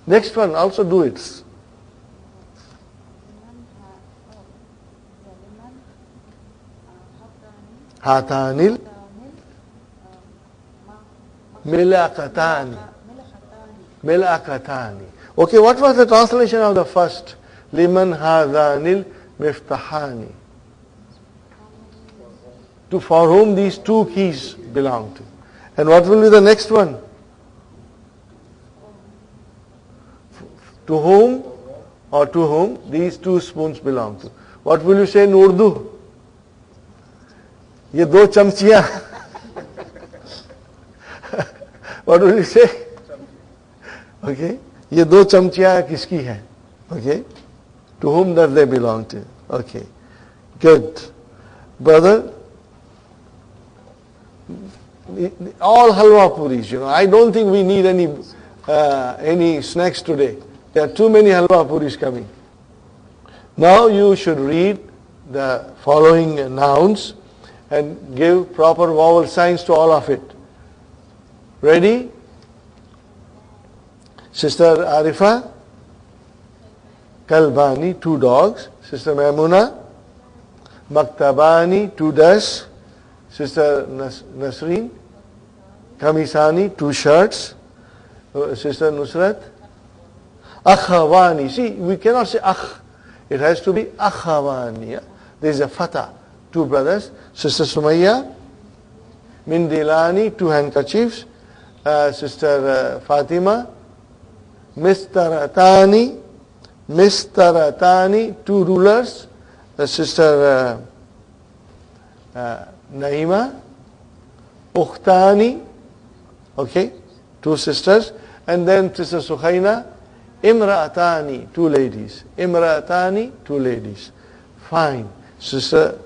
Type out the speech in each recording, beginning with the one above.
Next one, also do it. Hatanil milakatani. Milakatani. Okay, what was the translation of the first? Liman hadanil miftahani. To for whom these two keys belong to. And what will be the next one? To whom or to whom these two spoons belong to. What will you say in Urdu? ये दो चमचियां. What will you say? Okay. ये दो चमचियां किसकी हैं? Okay. To whom does they belong to? Okay. Good. Brother, all halwa puris, I don't think we need any snacks today. There are too many halwa puris coming. Now you should read the following nouns and give proper vowel signs to all of it. Ready? Sister Arifa, Kalbani, 2 dogs. Sister Maimuna, Maktabani, 2 desks. Sister Nasreen, Kamisani, 2 shirts. Sister Nusrat, Akhawani. See, we cannot say akh. It has to be Akhawani. There is a fatah. 2 brothers. Sister Sumayya, Mindilani, 2 handkerchiefs. Sister Fatima, Mistaratani, 2 rulers. Sister Naima, Ukhtani, okay, 2 sisters. And then Sister Sukhaina, Imra'atani, 2 ladies. Imra'atani, 2 ladies. Fine. Sister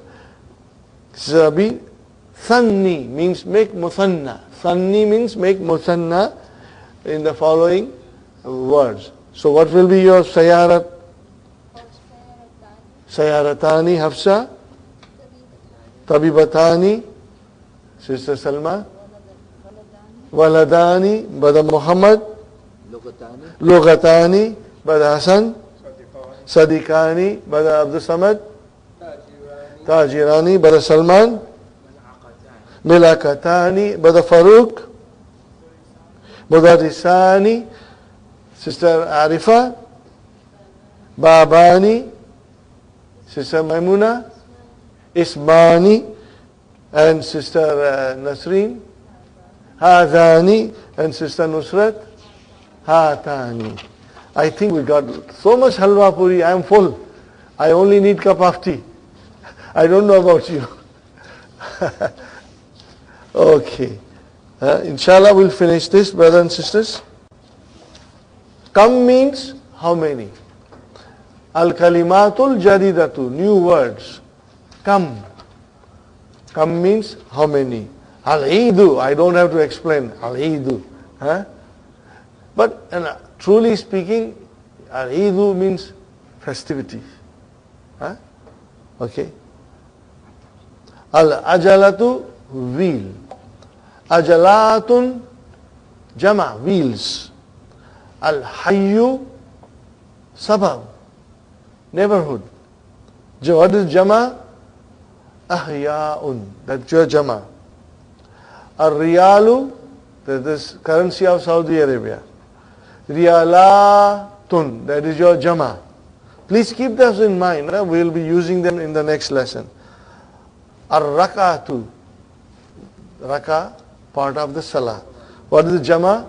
Abi, Thanni means make muthanna. Thanni means make muthanna in the following words. So what will be your sayarat? Sayaratani, Hafsa. Tabibatani, Sister Salma. Waladani, Brother Muhammad. Lugatani, Brother Hassan. Sadiqani, Brother Abdul Samad. Tajirani, Brother Salman. Milakatani, Brother Farooq. Mudarisani, Sister Arifa. Babani, Sister Maimuna. Ismani, and Sister Nasreen. Hadani, and Sister Nusrat. Hatani. I think we got so much halwa puri. I am full. I only need cup of tea. I don't know about you. Okay. Inshallah, we'll finish this, brothers and sisters. Kam means how many? Al-kalimatul jadidatu, new words. Kam. Kam means how many? Al-Eidu, I don't have to explain. Al-Eidu. But truly speaking, Al-Eidu means festivity. Okay. Al-Ajalatu, wheel. Ajalatun, jama, wheels. Al-Hayyu, sabab, neighborhood. What is jama? Ahya'un, that's your jama. Ar-Riyalu, that is currency of Saudi Arabia. Riyalatun, that is your jama. Please keep this in mind. We will be using them in the next lesson. Ar-Raka'atu, Raka, part of the Salah. What is the jama?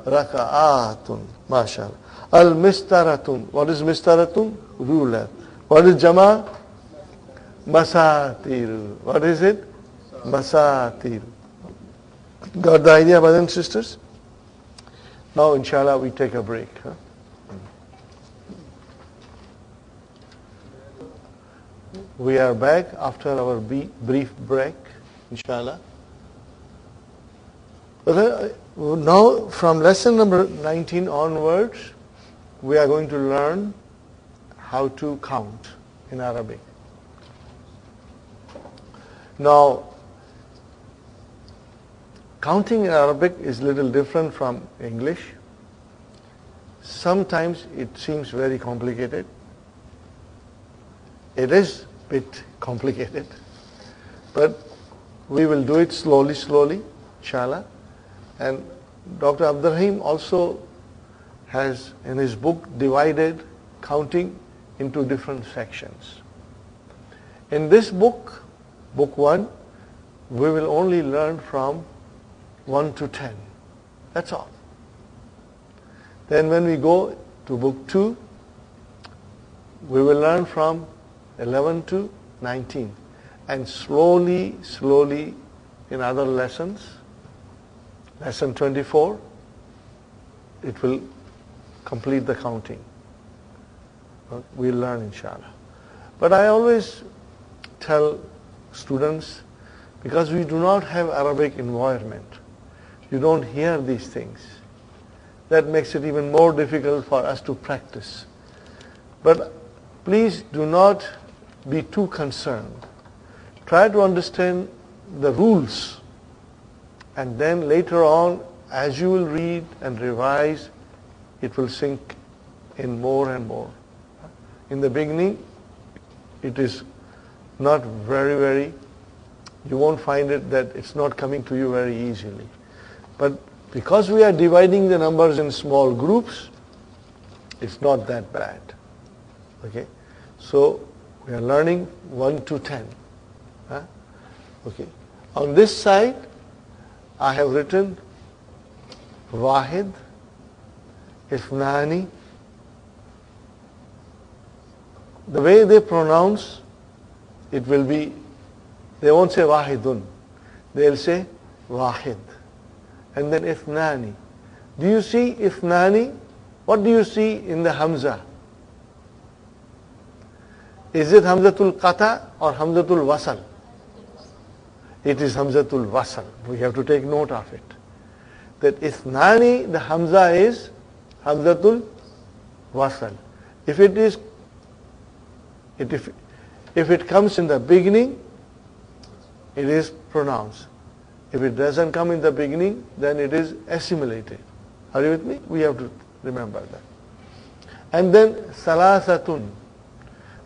Raka'atun, mashallah. Al-Mistaratun, what is Mistaratun? Ruler. What is jama? Masatiru. What is it? Masatiru. Got the idea, brothers and sisters? Now, inshallah, we take a break. We are back after our brief break, inshallah. Now, from lesson number 19 onwards, we are going to learn how to count in Arabic. Now, counting in Arabic is a little different from English. sometimes it seems very complicated. It is a bit complicated, but we will do it slowly, inshallah. And Dr. Abdurrahim also has in his book divided counting into different sections. In this book, book 1, we will only learn from 1 to 10. That's all. Then when we go to book 2, we will learn from 11 to 19. And slowly in other lessons, lesson 24, it will complete the counting. We'll learn inshallah. But I always tell students, because we do not have Arabic environment, you don't hear these things. That makes it even more difficult for us to practice. But please do not be too concerned. Try to understand the rules, and then later on, as you will read and revise, it will sink in more and more. In the beginning, it is not very, you won't find it that it's not coming to you very easily. But because we are dividing the numbers in small groups, it's not that bad. Okay? So we are learning 1 to 10. Okay. On this side, I have written Wahid, Ithnani. The way they pronounce, it will be, they won't say Wahidun. They'll say Wahid. And then Ithnani. Do you see Ithnani? What do you see in the Hamza? Is it Hamzatul Qata or Hamzatul Wasal? It is Hamzatul Wasal. We have to take note of it. That Ithnani, the Hamza is Hamzatul Wasal. If it comes in the beginning, it is pronounced. If it doesn't come in the beginning, then it is assimilated. Are you with me? We have to remember that. And then Salasatun.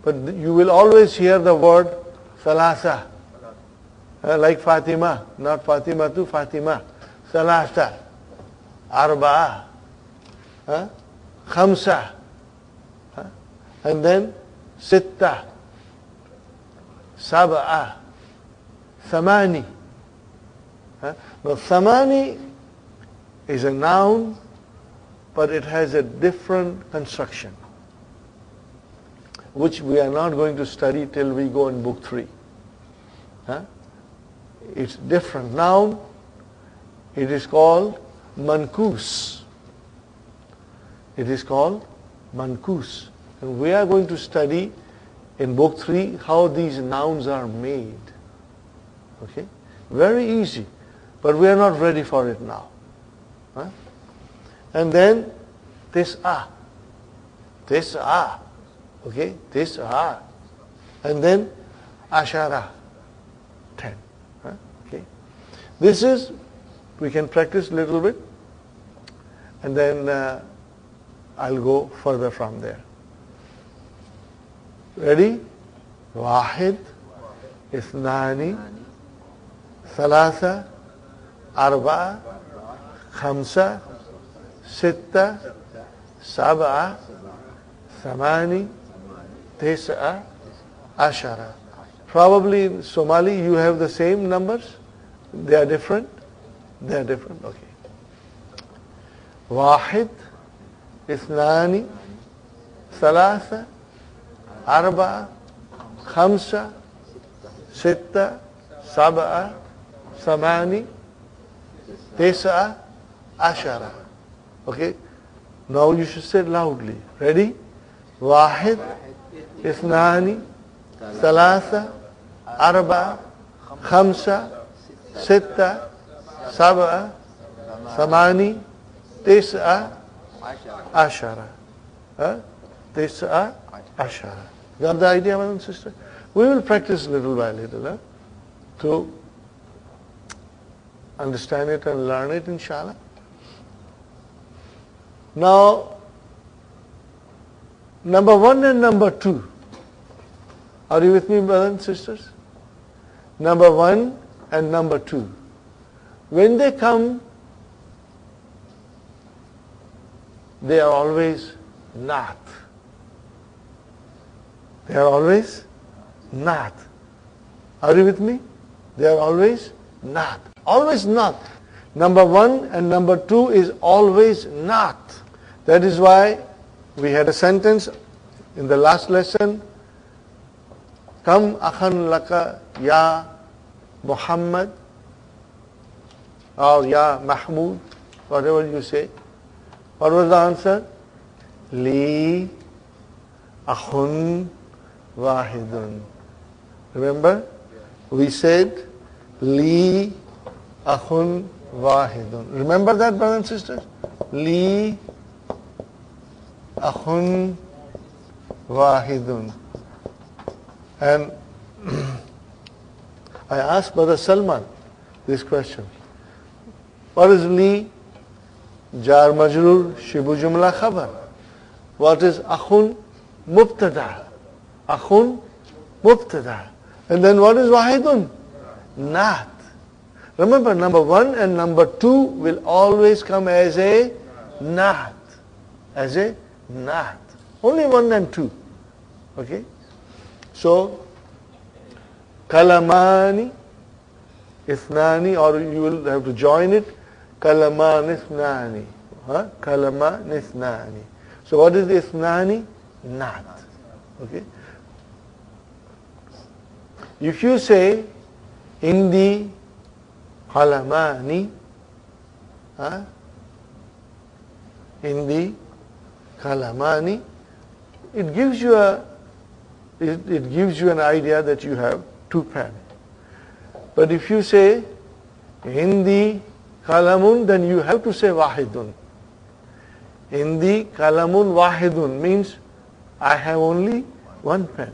But you will always hear the word Salasa. Like Fatima, not Fatima to Fatima. Salasa, Arba'a, Khamsa, and then Sitta, Sab'a, Thamani. Now Thamani is a noun, but it has a different construction, which we are not going to study till we go in book 3. It's different. Noun, it is called Mankus. It is called Mankus. And we are going to study in book 3 how these nouns are made. Okay? Very easy. But we are not ready for it now. And then Tis'a. Tis'a. Okay? Tis'a. And then Ashara. 10. Okay? This is, we can practice a little bit, and then I'll go further from there. Ready? Wahid, Ithnani, Thalatha, Arba'a, Khamsa, Sitta, Sab'a, Thamani, Tis'a, Ashara. Probably in Somali you have the same numbers. They are different. They are different. Okay. Wahid, Ithnani, Thalatha, Arba'a, Khamsa, Sitta, Sab'a, Thamani, Tis'a, Ashara. Okay. Now you should say loudly. Ready? Wahid, Ithnani, Thalatha, Arba'a, Khamsa, Sitta, Sab'a, Thamani, Tis'a, Ashara. Tis'a, Ashara. Got the idea, brother and sister? We will practice little by little to understand it and learn it, inshallah. Now, number 1 and number 2. Are you with me, brothers and sisters? Number 1 and number 2. When they come, they are always not. They are always not. Are you with me? They are always not. Always not. Number 1 and number 2 is always not. That is why we had a sentence in the last lesson. Kam akhan laka ya Muhammad or ya Mahmud, whatever you say. What was the answer? Li akhun wahidun. Remember? We said Li akhun wahidun. Remember that, brothers and sisters? Li akhun wahidun. And I asked Brother Salman this question. What is li? Jar majrur shibu jumla khabar. What is akhun? Mubtada. Akhun mubtada. And then what is wahidun? Not. Remember, number 1 and number 2 will always come as a not. As a not. Only 1 and 2. Okay? So, kalamani, ithnani, or you will have to join it. Kalaman ithnani. Kalaman ithnani. So what is the ithnani? Not. Okay? If you say indi kalamani, indi kalamani, it gives you an idea that you have 2 pens. But if you say indi kalamun, then you have to say wahidun. Indi kalamun wahidun means I have only 1 pen.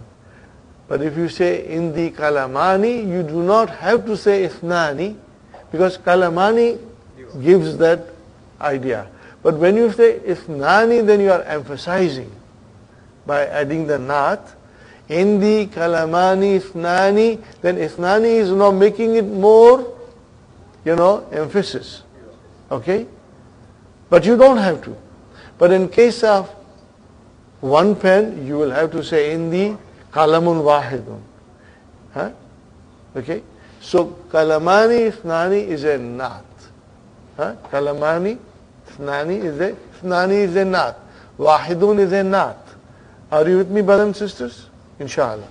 But if you say indi kalamani, you do not have to say ithnani, because kalamani gives that idea. But when you say ithnani, then you are emphasizing by adding the not. Indi kalamani ithnani, then ithnani is now making it more, emphasis. Okay? But you don't have to. But in case of 1 pen, you will have to say indi kalamun wahidun. Okay? So kalamani ithnani is a not. Kalamani ithnani is a not. Wahidun is a not. Are you with me, brothers and sisters? Inshallah.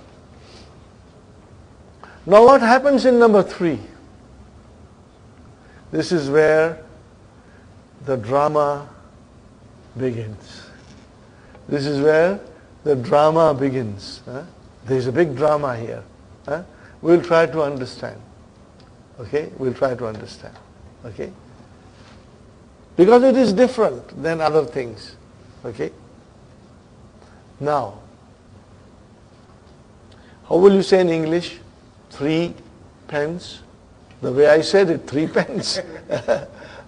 Now what happens in number 3? This is where the drama begins. This is where the drama begins. There is a big drama here. We'll try to understand. Okay? We'll try to understand. Okay? Because it is different than other things. Okay? Now, how will you say in English? 3 pens. The way I said it, 3 pens.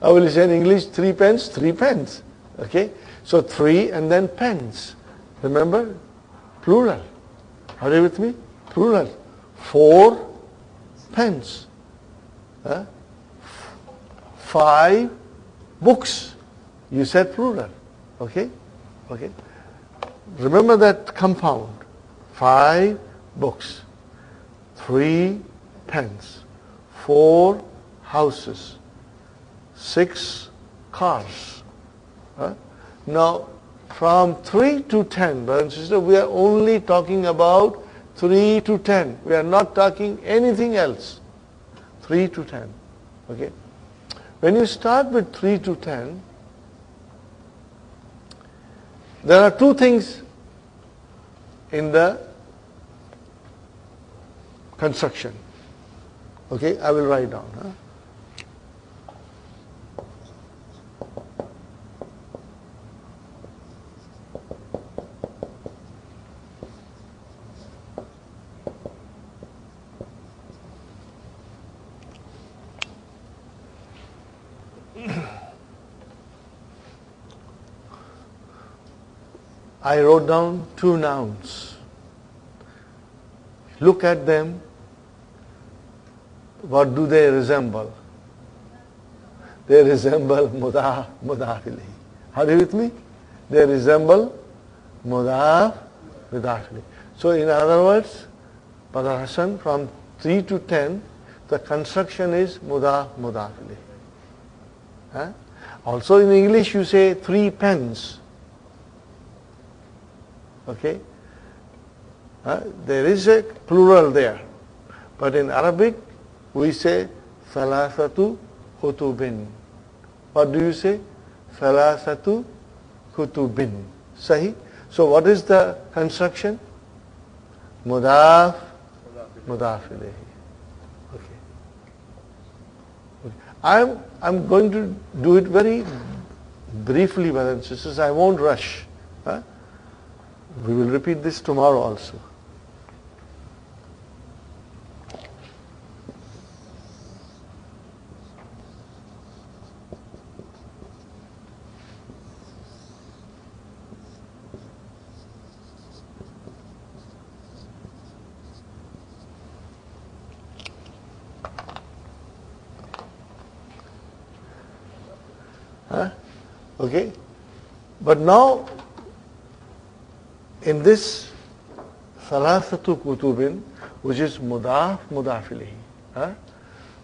How will you say in English? 3 pens, 3 pens. Okay? So 3 and then pens. Remember? Plural. Are you with me? Plural. 4 pens. 5 books. You said plural. Okay? Okay? Remember that compound. 5 books. 3 pens. 4 houses. 6 cars. Now, from 3 to 10, brothers and sisters, we are only talking about 3 to 10. We are not talking anything else. 3 to 10. Okay? When you start with 3 to 10, there are 2 things in the construction. Okay, I will write down. I wrote down two nouns. Look at them. What do they resemble? They resemble mudaf, mudaf ilayhi. Are you with me? They resemble mudaf, mudaf ilayhi. So in other words, Brother Hassan, from 3 to 10, the construction is mudaf, mudaf ilayhi. Huh? Also in English you say 3 pens. Okay? There is a plural there. But in Arabic we say thalathatu kutubin. What do you say? Thalathatu kutubin. Sahi? So what is the construction? Mudaf, mudaf ilayhi. Okay. I'm going to do it very briefly, brothers and sisters. I won't rush. Huh? We will repeat this tomorrow also. Okay? But now, in this Thalathatu Kutubin, which is Mudaf, Mudaf ilayhi.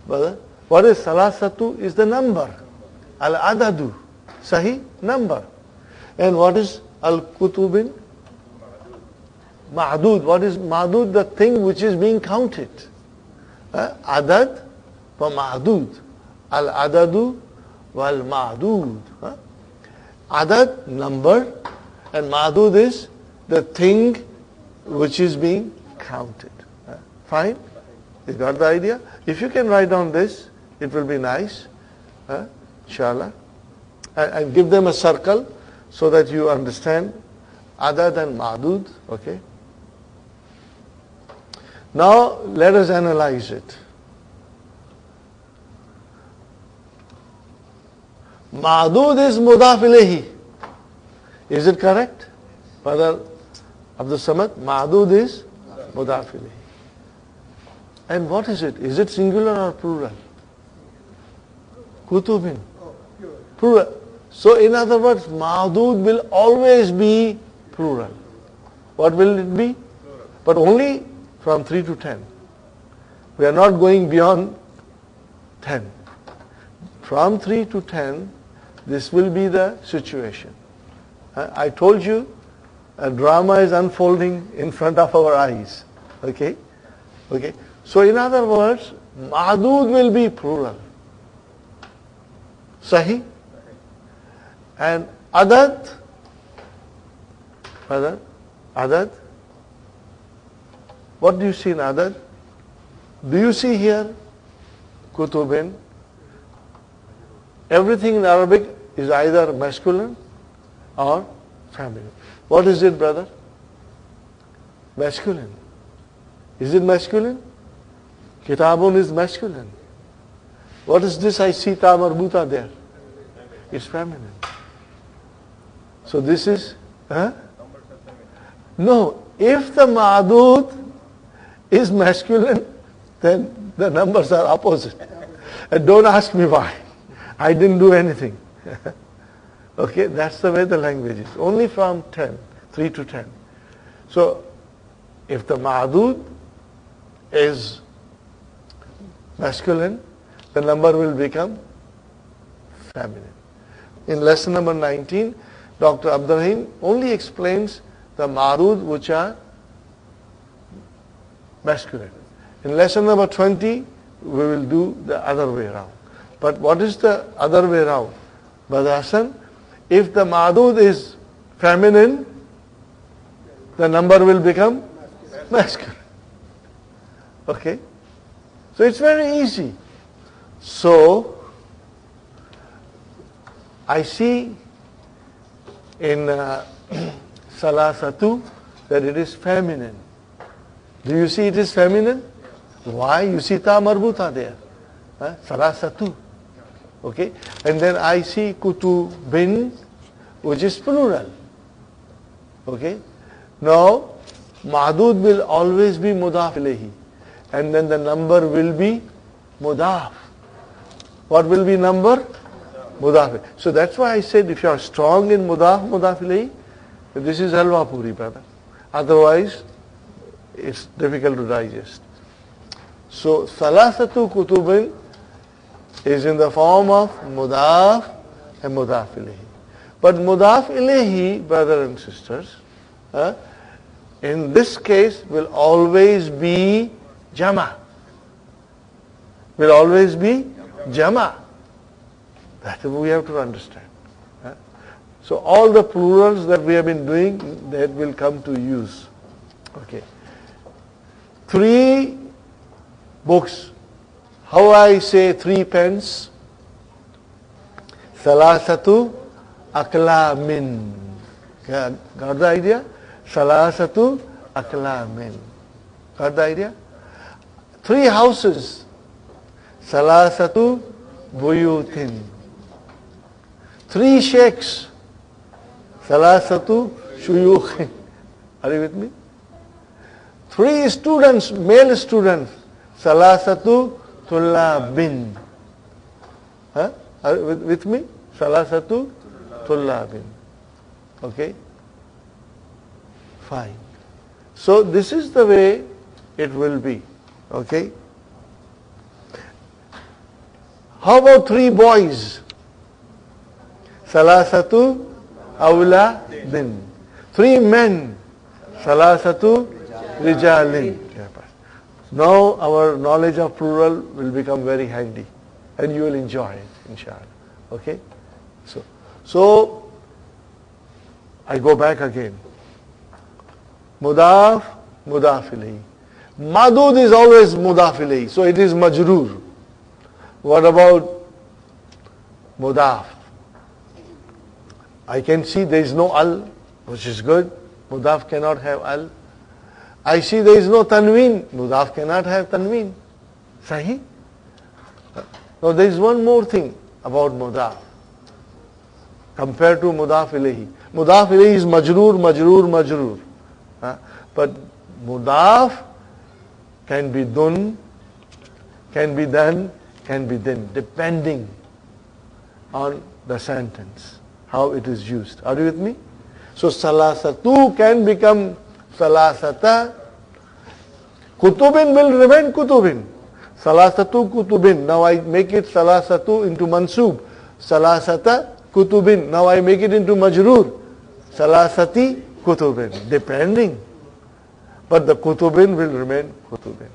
Brother, what is Thalathatu? Is the number. Al-Adadu. Sahi? Number. And what is Al-Kutubin? Ma'dud. What is Ma'dud? The thing which is being counted. Adad wa Ma'dud. Al-Adadu wal Ma'dud. Adad, number, and Ma'dud is the thing which is being counted. Fine? You got the idea? If you can write down this, it will be nice. Inshallah. And give them a circle so that you understand Adad and Ma'dud. Okay? Now, let us analyze it. Ma'dud is mudaf ilayhi. Is it correct? Brother Abdul Samad, Ma'dud is mudaf ilayhi. And what is it? Is it singular or plural? Kutubin. Plural. So in other words, Ma'dud will always be plural. What will it be? But only from 3 to 10. We are not going beyond 10. From 3 to 10, this will be the situation. I told you, a drama is unfolding in front of our eyes. Okay? Okay? So in other words, Ma'dud will be plural. Sahi? And Adad? Adad? What do you see in Adad? Do you see here Kutubin? Everything in Arabic is either masculine or feminine. What is it, brother? Masculine. Is it masculine? Kitabun is masculine. What is this I see ta marbuta there? It's feminine. So this is, No, if the Ma'dud is masculine, then the numbers are opposite. And don't ask me why. I didn't do anything. Okay, that's the way the language is. Only from 10, 3 to 10. So, if the Ma'dud is masculine, the number will become feminine. In lesson number 19, Dr. Abdurrahim only explains the Ma'dud which are masculine. In lesson number 20, we will do the other way around. But what is the other way around? Brother Hassan, if the Ma'dud is feminine, the number will become masculine. Okay? So it's very easy. So, I see in Salasatu that it is feminine. Do you see it is feminine? Why? You see ta marbuta there. Salasatu. Okay? And then I see kutubin, which is plural. Okay. Now, ma'dud will always be mudaf ilayhi. And then the number will be mudaf. What will be number? Mudaf. So that's why I said if you are strong in mudaf ilayhi, this is halwa puri, brother. Otherwise, it's difficult to digest. So, salasatu kutubin is in the form of mudaf and mudaf ilayhi. But mudaf ilayhi, brothers and sisters, in this case will always be jama. Will always be jama. That we have to understand. So all the plurals that we have been doing, that will come to use. Okay. 3 books. How I say 3 pens? Salasatu aklamin. Got the idea? Salasatu aklamin. Got the idea? 3 houses. Salasatu buyutin. 3 sheikhs. Salasatu shuyukhin. Are you with me? 3 students, male students. Salasatu tullabin. Are you with me? Salasatu tullabin. Okay? Fine. So this is the way it will be. Okay? How about 3 boys? Salasatu awladin. 3 men. Salasatu rijalin. Now our knowledge of plural will become very handy and you will enjoy it, inshallah. Okay? So I go back again. Mudaf, mudaf ilayhi. Madud is always mudaf ilayhi, so it is majroor. What about mudaf? I can see there is no al, which is good. Mudaf cannot have al. I see there is no tanween. Mudaf cannot have tanween. Sahi? Now there is one more thing about mudaf compared to mudaf ilayhi. Mudaf ilayhi is majroor, majroor, majroor. But mudaf can be dun, can be done, can be din, depending on the sentence, how it is used. Are you with me? So salasatu can become salasata. Kutubin will remain kutubin. Salasatu kutubin. Now I make it salasatu into mansub. Salasata kutubin. Now I make it into majroor. Salasati kutubin. Depending. But the kutubin will remain kutubin.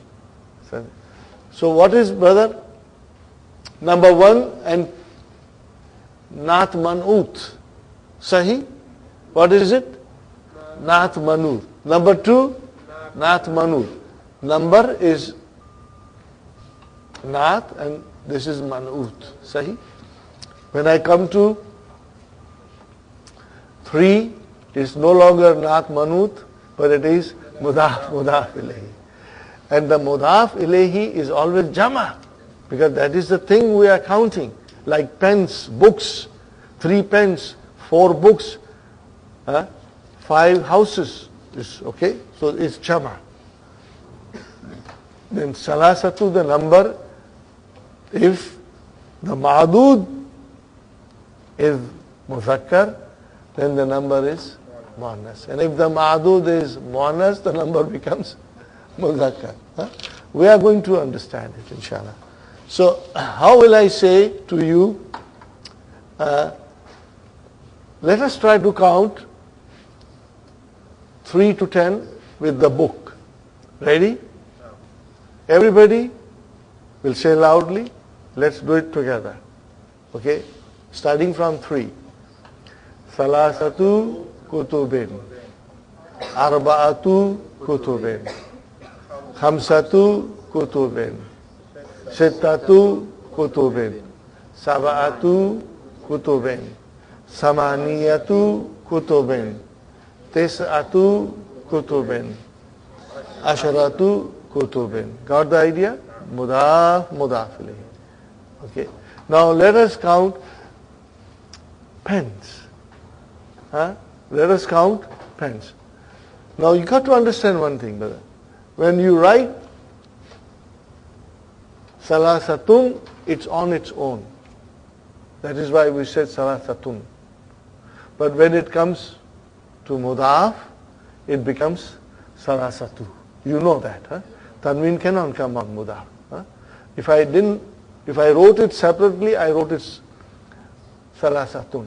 So what is, brother? Number 1 and Naat man'ut. Sahi? What is it? Naat man'ut. Number 2, Naat man'ut. Number is Naat and this is man'ut. Sahi? When I come to 3, it is no longer Naat man'ut, but it is mudaf ilayhi. And the mudaf ilayhi is always jama, because that is the thing we are counting. Like pens, books, 3 pens, 4 books, 5 houses. Okay? So it's jama. Then salasatu, the number, if the ma'dud is muzakkar, then the number is muannas. And if the ma'dud is muannas, the number becomes muzakkar. We are going to understand it, inshallah. So, how will I say to you, let us try to count 3 to 10 with the book. Ready? Everybody will say loudly. Let's do it together. Okay? Starting from 3. Salasatu kutubin. Arba'atu kutubin. Khamsatu kutubin. Sittatu kutubin. Sab'atu kutubin. Samaniyatu kutubin. Tis'atu kutubin. Asharatu kutubin. Got the idea? Mudaf ilayhi. Okay. Now let us count pens. Let us count pens. Now you got to understand one thing, brother. When you write salasatun, it's on its own. That is why we said salasatun. But when it comes to mudaf, it becomes salasatu. You know that, huh? Tanween cannot come on mudaf. Huh? If I wrote it separately, I wrote it salasatun.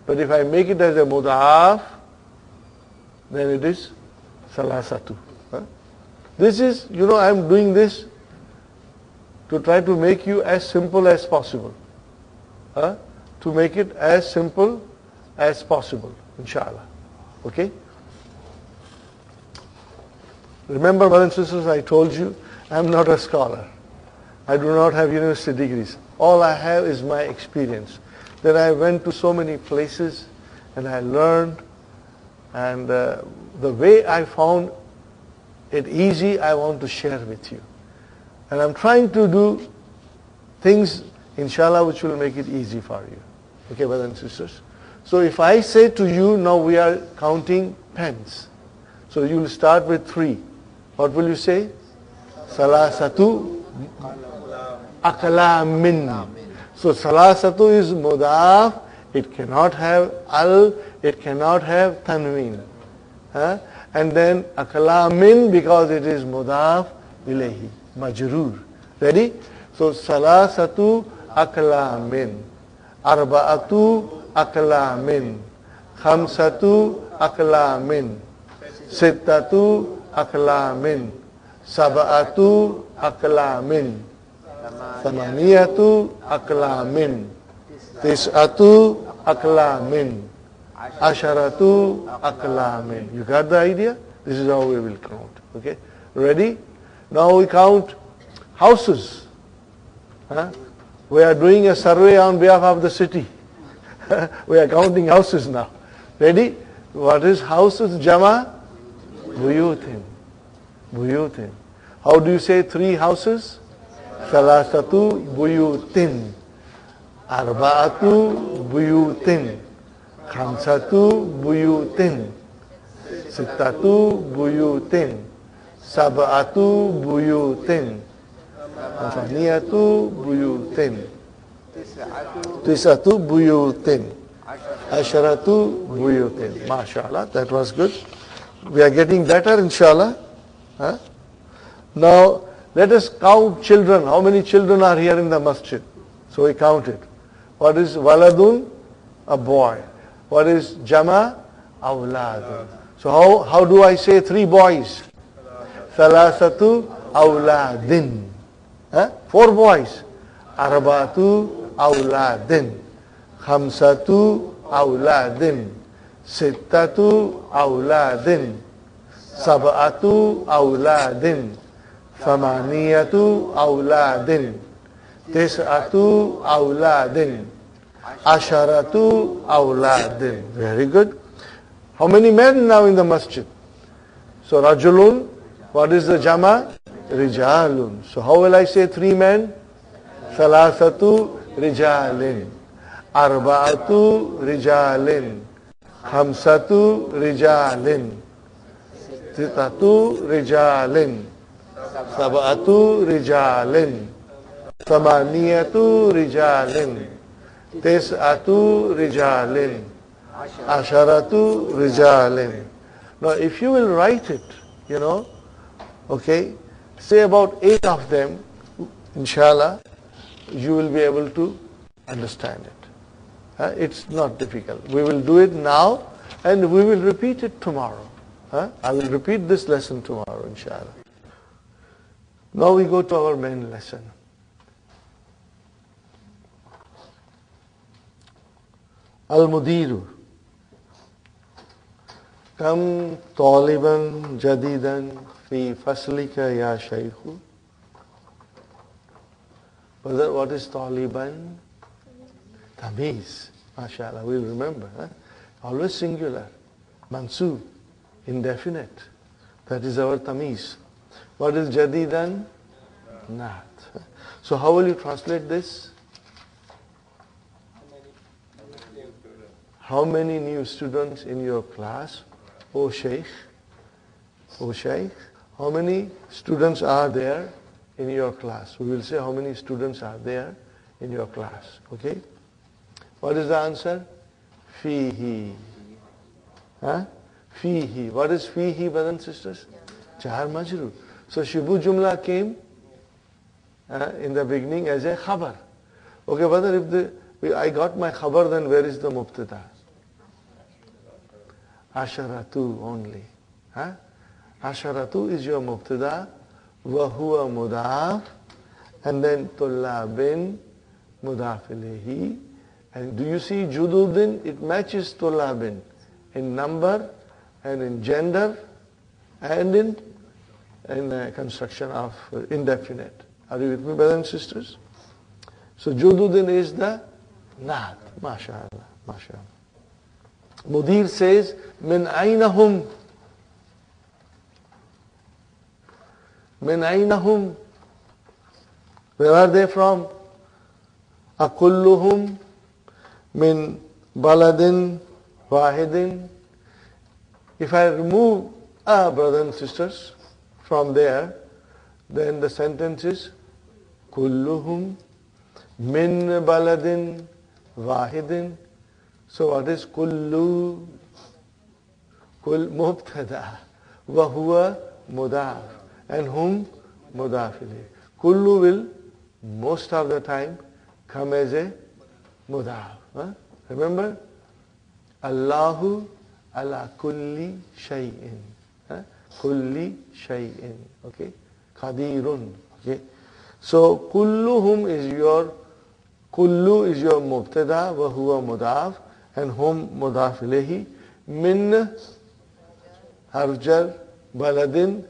But if I make it as a mudaf, then it is salasatu. Huh? This is, I'm doing this to try to make you as simple as possible. Huh? To make it as simple as possible, inshallah. Okay? Remember, brothers and sisters, I told you, I'm not a scholar. I do not have university degrees. All I have is my experience. Then I went to so many places and I learned, and the way I found it easy, I want to share with you. And I'm trying to do things, inshallah, which will make it easy for you. Okay, brothers and sisters? So if I say to you, now we are counting pens. So you will start with 3. What will you say? Salasatu aklamin. So salasatu is mudaf. It cannot have al. It cannot have tanween. Huh? And then aklamin, because it is mudaf ilayhi, majroor. Ready? So salasatu aklamin. Arba'atu aklamin. Khamsatu aklamin. Sittatu aklamin. Sab'atu aklamin. Thamaniyatu aklamin. Tis'atu aklamin. Asharatu aklamin. You got the idea? This is how we will count. Okay? Ready? Now we count houses. Huh? We are doing a survey on behalf of the city. We are counting houses now. Ready? What is houses? Jama? Buyutin. Buyutin. How do you say 3 houses? Salasatu buyutin. Arba'atu buyutin. Khamsatu buyutin. Sittatu buyutin. Sab'atu buyutin. Thamaniyatu buyutin. Tis'atu buyutin. Asharatu buyutin. MashaAllah, that was good. We are getting better, inshallah. Huh? Now, let us count children. How many children are here in the masjid? So we counted. What is waladun? A boy. What is jama? Awladun. So how do I say 3 boys? Salasatu awladin. 4 boys. Arba'atu awladin. Khamsatu awladin. Sittatu awladin. Sab'atu awladin. Thamaniyatu awladin. Tis'atu awladin. Asharatu awladin. Very good. How many men now in the masjid? So rajulun, what is the jama? Rijalun. So how will I say 3 men? Salasatu rijalin. Arba'atu rijalin. Khamsatu rijalin. Sittatu rijalin. Sab'atu rijalin. Thamaniyatu rijalin. Tis'atu rijalin. Asharatu rijalin. Now if you will write it, okay, say about 8 of them, inshallah, you will be able to understand it. It's not difficult. We will do it now and we will repeat it tomorrow. I will repeat this lesson tomorrow, inshallah. Now we go to our main lesson. Al-Mudiru. Kam taliban jadidan fi faslika ya shaykhu. Brother, what is taliban? Tamiz. MashaAllah, we'll remember. Always singular. Mansub. Indefinite. That is our tamiz. What is jadidan? Naat. So how will you translate this? How many new students in your class? O Shaykh, O Shaykh, how many students are there in your class? We will say how many students are there in your class. Okay? What is the answer? Fihi. Huh? Fihi. What is fihi, brothers and sisters? Jar majrur. So Shibu Jumla came in the beginning as a khabar. Okay, brother, if I got my khabar, then where is the mubtada? Asharatu only. Huh? Asharatu is your mubtada, wa huwa mudaf, and then tullabin mudaf ilayhi. And do you see jududin? It matches tullabin in number and in gender and in construction of indefinite. Are you with me, brothers and sisters? So jududin is the naat. MashaAllah. MashaAllah. Mudir says, min aynahum. Min aynahum. Where are they from? Akulluhum min baladin wahidin. If I remove brothers and sisters from there, then the sentence is kulluhum min baladin wahidin. So what is kullu? Kul mubtada wa huwa mudaf, and hum mudaf ilayh. Kullu will most of the time come as a mudaf. Huh? Remember? Allahu ala kulli shay'in. Huh? Kulli shay'in. Okay? Qadirun. Okay? So kulluhum is your mubtada wa huwa mudaf, and hum mudaf ilayhi. Min harjar baladin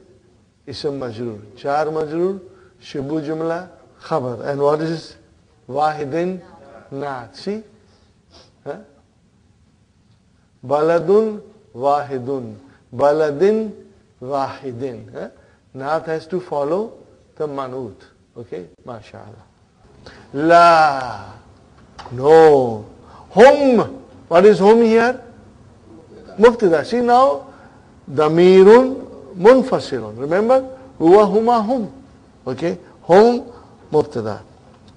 ism majrur. Jar majrur, shibu jumla, khabar. And what is wahidin? Naat. See? Huh? Baladun wahidun. Baladin wahidin. Huh? Naat has to follow the manut. Okay? MashaAllah. La. No. Hum. What is hum here? Mubtada. See now, damirun munfasirun. Remember? Huwa huma hum. Okay? Hum mubtada.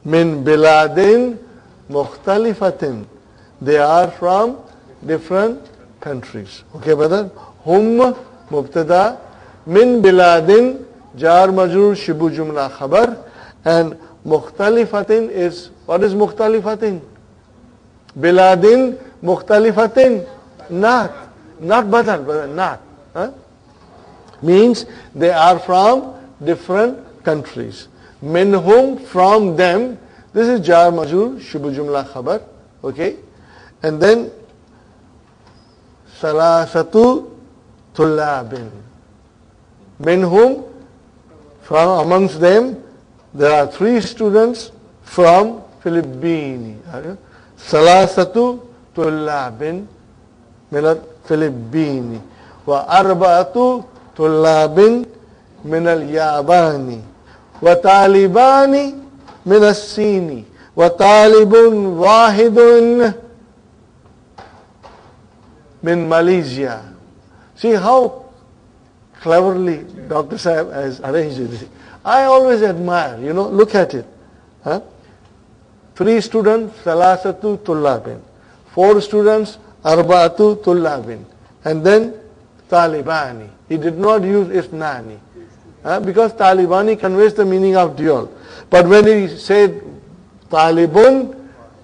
Min biladin mukhtalifatin. They are from different countries. Okay, brother? Hum mubtada. Min biladin jar majrur shibu jumla khabar. And mukhtalifatin is, what is mukhtalifatin? Biladin mukhtalifatin. Not badal, brother, not. Huh? Means they are from different countries. Minhum, from them. This is jar majrur, shibu jumla khabar. Okay? And then salasatu tullabin. Minhum, from amongst them, there are 3 students from Philippines. Salasatu tullabin min al-Philippines. Wa arba'atu tullabin min al-Yabani. Wa talibani min al-Sini. Wa talibun wahidun min Malaysia. See how cleverly Dr. Sahib has arranged it. I always admire, look at it. Huh? 3 students, salasatu tullabin. 4 students, arba'atu tullabin. And then talibani. He did not use isnani. Because talibani conveys the meaning of dual. But when he said talibun,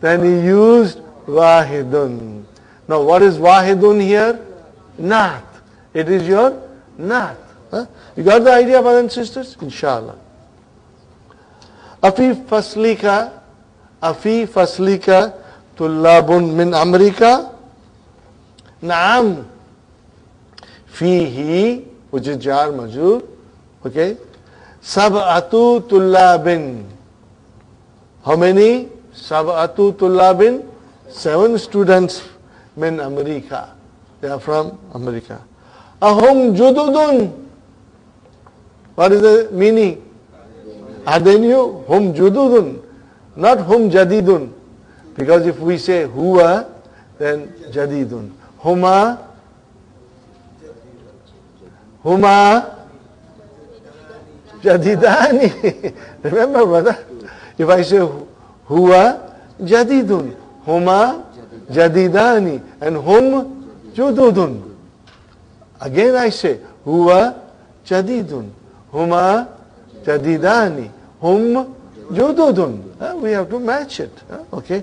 then he used wahidun. Now what is wahidun here? Naat. It is your naat. You got the idea, brothers and sisters? Inshallah. Afi faslika tullabun min America. Naam. Fihi, which is jar majrur. Okay. Sab'atu tullabin. How many? Sab'atu tullabin. 7 students min America. They are from America. Ahum jududun. What is the meaning? Are they new? Hum jududun. Not hum jadidun. Because if we say huwa, then jadidun. Huma Huma jadidani. Remember, brother? If I say huwa jadidun, huma jadidani, and hum jududun. Again I say huwa jadidun, huma jadidani, hum jududun. We have to match it. Okay.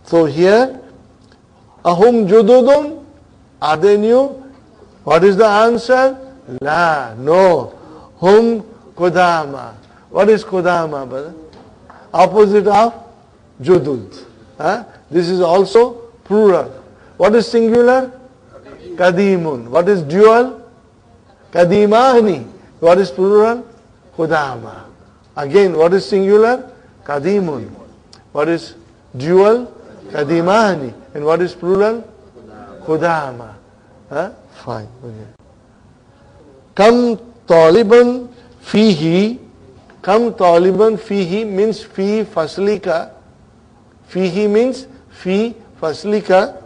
So here, ahum jududun, are they new? What is the answer? La, no. Hum kodama. What is kodama, brother? Opposite of judud. This is also plural. What is singular? Kadimun. What is dual? Kadimani. What is plural? Kodama. Again, what is singular? Kadimun. What is dual? Kadimani. And what is plural? Kodama. Fine. Okay. Kam taliban fihi. Kam taliban fihi means fi faslika. Fihi means fi faslika.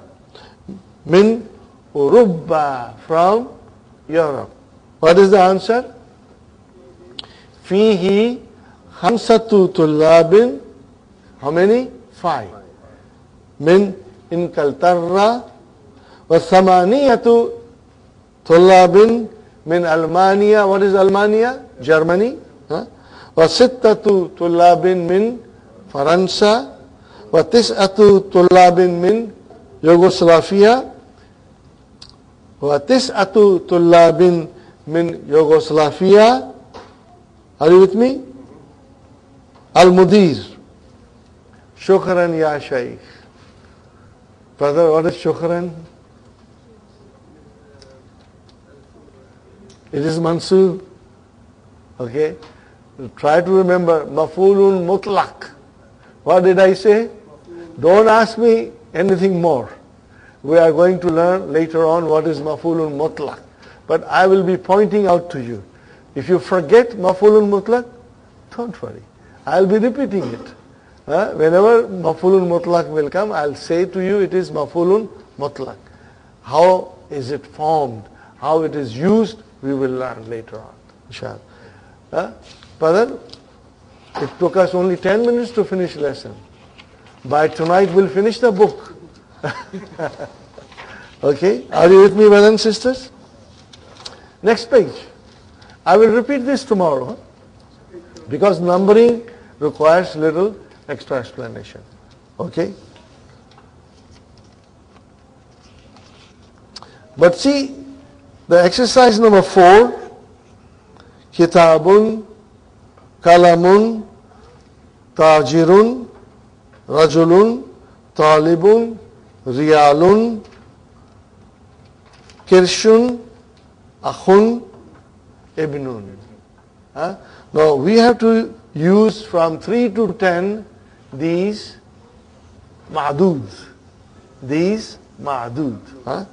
Min Urubba, from Europe. What is the answer? Fihi khamsatu tullabin. How many? 5. Min Inkaltarra. Wa thamaniyatu tullabin min Almania. What is Almania? Germany. Wa sittatu tullabin min Faransa. Wa tis'atu tullabin min Yugoslavia. Wa tis'atu tullabin min Yugoslavia. Are you with me? Al-Mudir. Shukran ya Shaykh. Brother, what is shukran? It is mansub. Okay? Try to remember. Maf'ulun mutlaq. What did I say? Don't ask me anything more. We are going to learn later on what is maf'ulun mutlaq. But I will be pointing out to you. If you forget maf'ulun mutlaq, don't worry. I'll be repeating it. Whenever maf'ulun mutlaq will come, I'll say to you it is maf'ulun mutlaq. How is it formed? How it is used? We will learn later on. Inshallah. Brother, it took us only 10 minutes to finish lesson. By tonight we'll finish the book. Okay? Are you with me, brothers and sisters? Next page. I will repeat this tomorrow. Because numbering requires little extra explanation. Okay? But see, the exercise number 4, Kitabun, Kalamun, Tajirun, Rajulun, Talibun, Riyalun, Kirshun, Akhun, Ibnun. Now we have to use from 3 to 10 these ma'duds. These ma'dud.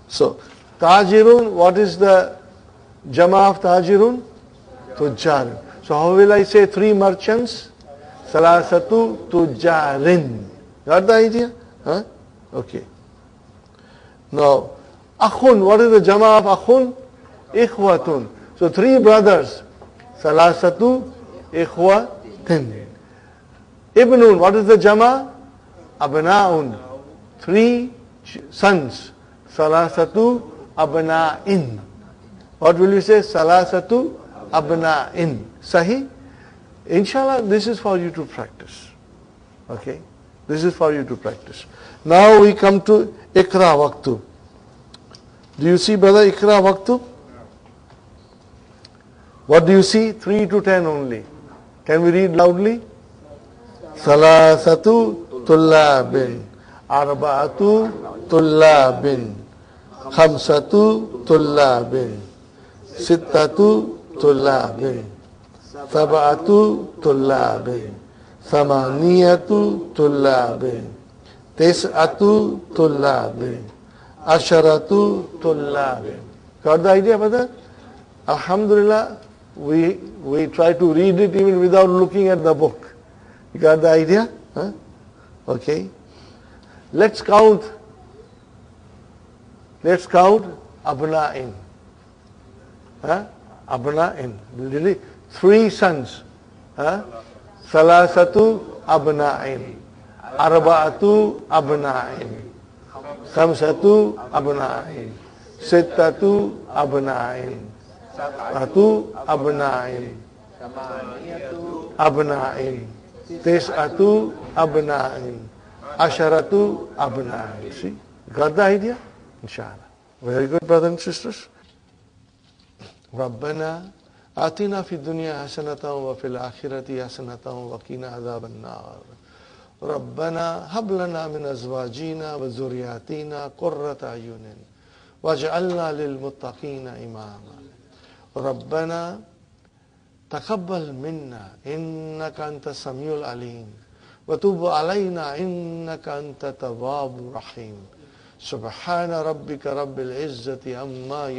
So, Tajirun, what is the jama of Tajirun? Tujjar. So how will I say 3 merchants? Salasatu Tujjarin. Got the idea? Okay. Now, Akhun, what is the jama of Akhun? Ikhwatun. So 3 brothers. Salasatu Ikhwatin. Ibnun, what is the jama? Abna'un. 3 sons. Salasatu Abna'in. What will you say? Salasatu Abna'in. Sahih? Inshallah, this is for you to practice. Okay? This is for you to practice. Now we come to Ikra Waqtu. Do you see, brother, Ikra Waqtu? What do you see? 3 to 10 only. Can we read loudly? Salasatu tullabin. Arba'atu tullabin. Khamsatu tullabin. Sittatu tullabin. Sab'atu tullabin. Thamaniyatu tullabin. Tis'atu tullabin. Asharatu tullabin. Got the idea, brother? Alhamdulillah, we try to read it even without looking at the book. You got the idea? Okay. Let's count. Let's count Abna'in. Abna'in. Really, 3 sons. Salasatu abna'in. Arba'atu abna'in. Khamsatu abna'in. Sittatu abna'in. Satu abna'in. Abna'in. Tis'atu abna'in. Asharatu abna'in. See? Got the idea? Inshallah. Very good, brothers and sisters. ربنا آتنا في الدنيا حسنة وفي الآخرة حسنة وقنا عذاب النار ربنا هب لنا من أزواجنا وذرياتنا قرة أعين واجعلنا للمتقين إماما ربنا تقبل منا إنك أنت السميع العليم وتب علينا إنك أنت التواب الرحيم سبحان ربك رب العزة عما